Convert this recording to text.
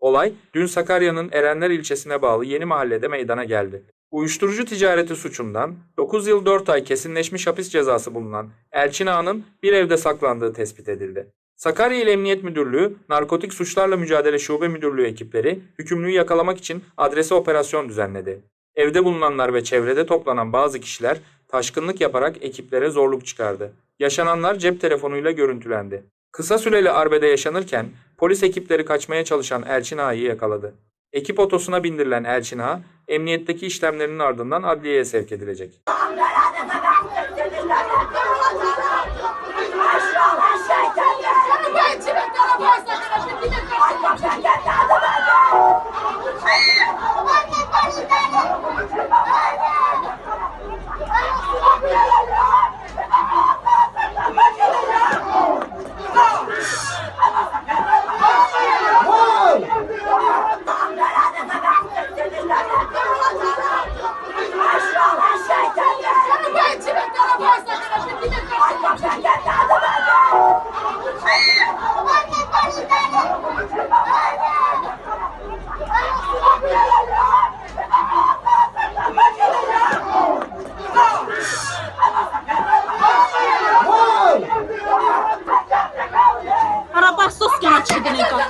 Olay dün Sakarya'nın Erenler ilçesine bağlı Yeni Mahalle'de meydana geldi. Uyuşturucu ticareti suçundan 9 yıl 4 ay kesinleşmiş hapis cezası bulunan Elçin Ağa'nın bir evde saklandığı tespit edildi. Sakarya İl Emniyet Müdürlüğü, Narkotik Suçlarla Mücadele Şube Müdürlüğü ekipleri hükümlüyü yakalamak için adrese operasyon düzenledi. Evde bulunanlar ve çevrede toplanan bazı kişiler taşkınlık yaparak ekiplere zorluk çıkardı. Yaşananlar cep telefonuyla görüntülendi. Kısa süreli arbede yaşanırken polis ekipleri kaçmaya çalışan Elçin Ağa'yı yakaladı. Ekip otosuna bindirilen Elçin Ağa, emniyetteki işlemlerinin ardından adliyeye sevk edilecek. Arabasız gene çıktı ne kadar.